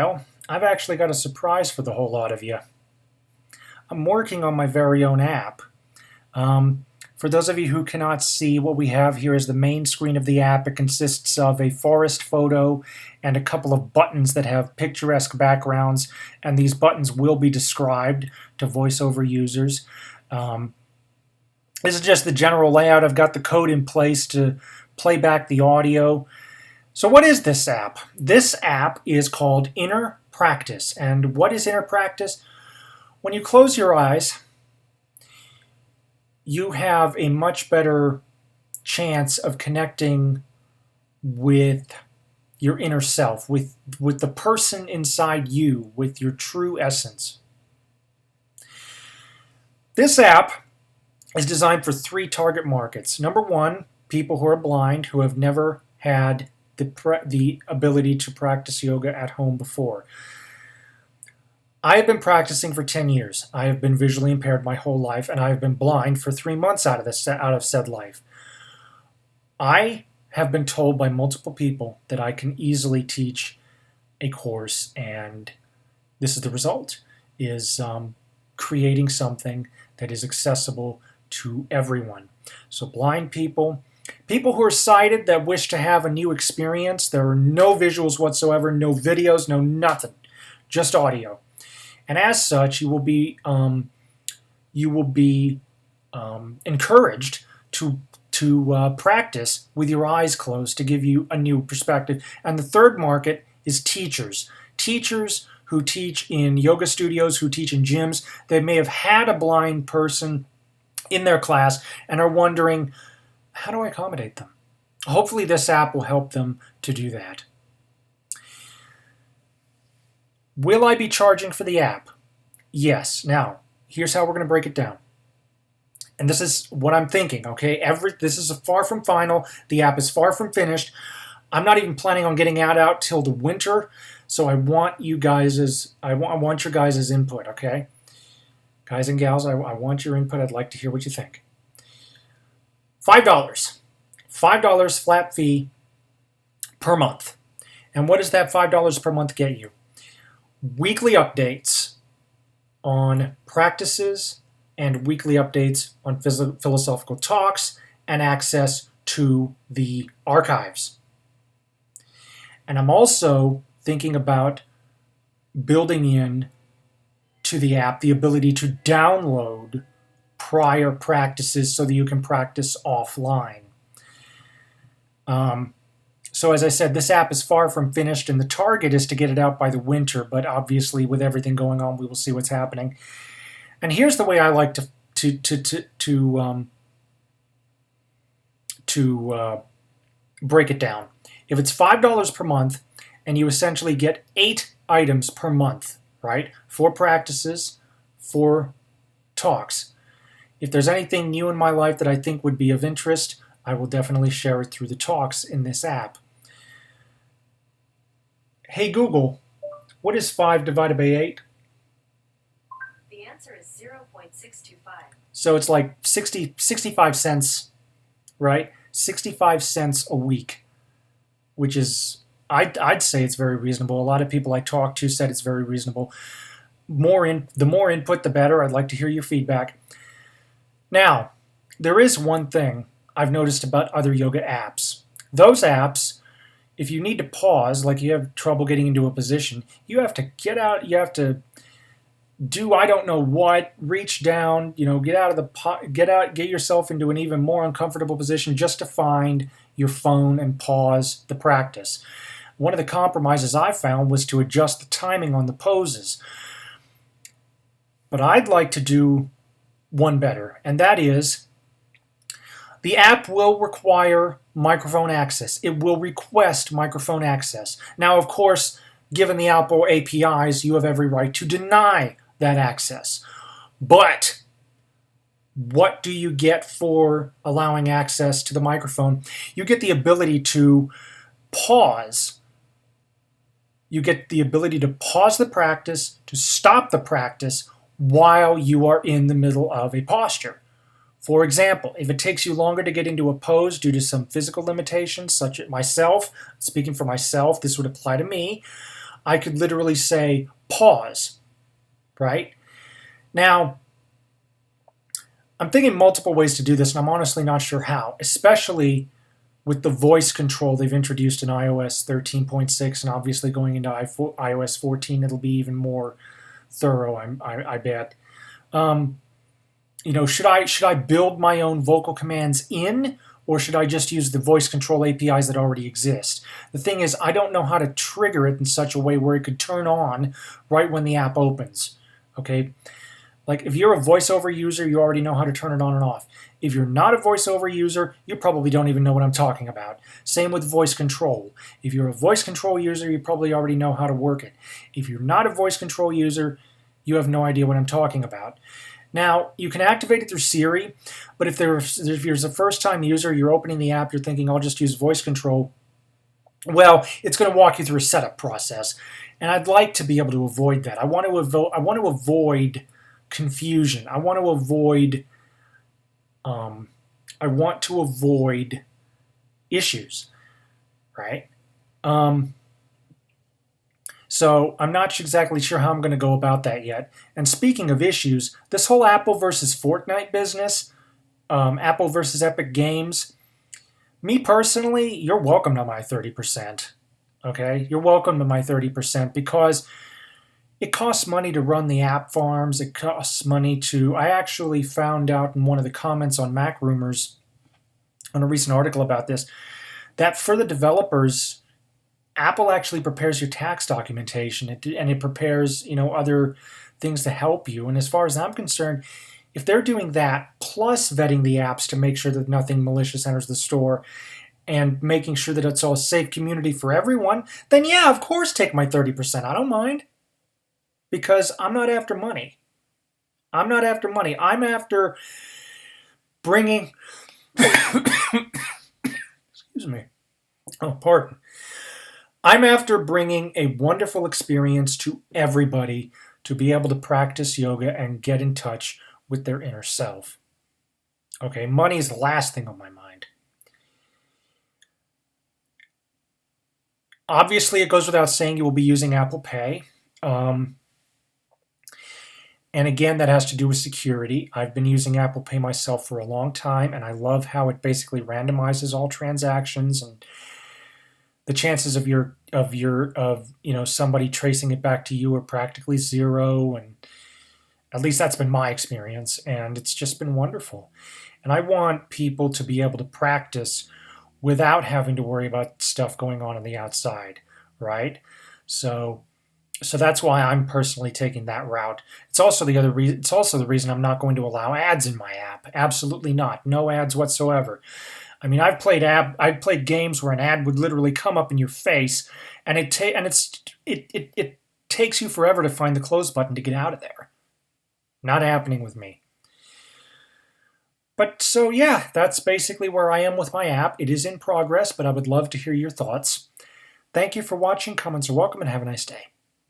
Well, I've actually got a surprise for the whole lot of you. I'm working on my very own app. For those of you who cannot see, what we have here is the main screen of the app. It consists of a forest photo and a couple of buttons that have picturesque backgrounds, and these buttons will be described to voiceover users. This is just the general layout. I've got the code in place to play back the audio. So what is this app? This app is called Inner Practice. And what is Inner Practice? When you close your eyes, you have a much better chance of connecting with your inner self, with the person inside you, with your true essence. This app is designed for 3 target markets. Number 1, people who are blind, who have never had the ability to practice yoga at home before. I have been practicing for 10 years. I have been visually impaired my whole life, and I have been blind for 3 months out of said life. I have been told by multiple people that I can easily teach a course, and this is the result, is creating something that is accessible to everyone. So blind people, people who are sighted that wish to have a new experience. There are no visuals whatsoever, no videos, no nothing, just audio. And as such, you will be encouraged to practice with your eyes closed to give you a new perspective. And the third market is teachers. Teachers who teach in yoga studios, who teach in gyms. They may have had a blind person in their class and are wondering, how do I accommodate them? Hopefully this app will help them to do that. Will I be charging for the app? Yes. Now, here's how we're going to break it down. And this is what I'm thinking, okay? This is far from final. The app is far from finished. I'm not even planning on getting out till the winter, so I want you guys' I want your guys' input, okay? Guys and gals, I want your input. I'd like to hear what you think. $5. $5 flat fee per month. And what does that $5 per month get you? Weekly updates on practices and weekly updates on philosophical talks and access to the archives. And I'm also thinking about building in to the app the ability to download prior practices so that you can practice offline. So as I said, this app is far from finished, and the target is to get it out by the winter, but obviously with everything going on, we will see what's happening. And here's the way I like to break it down. If it's $5 per month, and you essentially get 8 items per month, right? 4 practices, 4 talks. If there's anything new in my life that I think would be of interest, I will definitely share it through the talks in this app. Hey Google, what is 5 divided by 8? The answer is 0.625. So it's like 65 cents, right? 65 cents a week, which is, I'd say it's very reasonable. A lot of people I talked to said it's very reasonable. The more input, the better. I'd like to hear your feedback. Now, there is one thing I've noticed about other yoga apps. Those apps, if you need to pause, like you have trouble getting into a position, you have to get out, you have to do I don't know what, reach down, get yourself into an even more uncomfortable position just to find your phone and pause the practice. One of the compromises I found was to adjust the timing on the poses. But I'd like to do one better, and that is the app will require microphone access. It will request microphone access. Now, of course, given the Apple APIs, you have every right to deny that access. But what do you get for allowing access to the microphone? You get the ability to pause. You get the ability to pause the practice, to stop the practice while you are in the middle of a posture. For example, if it takes you longer to get into a pose due to some physical limitations, such as myself, speaking for myself, this would apply to me, I could literally say pause, right? Now, I'm thinking multiple ways to do this, and I'm honestly not sure how, especially with the voice control they've introduced in iOS 13.6, and obviously going into iOS 14, it'll be even more thorough, I bet. Should I build my own vocal commands in, or should I just use the voice control APIs that already exist? The thing is, I don't know how to trigger it in such a way where it could turn on right when the app opens. Okay? Like, if you're a voiceover user, you already know how to turn it on and off. If you're not a voiceover user, you probably don't even know what I'm talking about. Same with voice control. If you're a voice control user, you probably already know how to work it. If you're not a voice control user, you have no idea what I'm talking about. Now, you can activate it through Siri, but if you're a first-time user, you're opening the app, you're thinking, I'll just use voice control, well, it's going to walk you through a setup process, and I'd like to be able to avoid that. I want to avoid confusion. I want to avoid issues, right? So I'm not exactly sure how I'm going to go about that yet. And speaking of issues, this whole Apple versus Fortnite business, Apple versus Epic Games, me personally, you're welcome to my 30%. Okay? You're welcome to my 30% because it costs money to run the app farms. It costs money to... I actually found out in one of the comments on Mac Rumors, on a recent article about this, that for the developers, Apple actually prepares your tax documentation, and it prepares, other things to help you. And as far as I'm concerned, if they're doing that, plus vetting the apps to make sure that nothing malicious enters the store, and making sure that it's all a safe community for everyone, then yeah, of course, take my 30%. I don't mind. Because I'm not after money. I'm not after money. I'm after bringing... Excuse me. Oh, pardon. I'm after bringing a wonderful experience to everybody to be able to practice yoga and get in touch with their inner self. Okay, money is the last thing on my mind. Obviously, it goes without saying you will be using Apple Pay. And again, that has to do with security. I've been using Apple Pay myself for a long time, and I love how it basically randomizes all transactions, and the chances of somebody tracing it back to you are practically zero. And at least that's been my experience, and it's just been wonderful. And I want people to be able to practice without having to worry about stuff going on the outside, right? So that's why I'm personally taking that route. It's also the reason I'm not going to allow ads in my app. Absolutely not. No ads whatsoever. I mean, I've played games where an ad would literally come up in your face, and it takes you forever to find the close button to get out of there. Not happening with me. But so yeah, that's basically where I am with my app. It is in progress, but I would love to hear your thoughts. Thank you for watching. Comments are welcome, and have a nice day.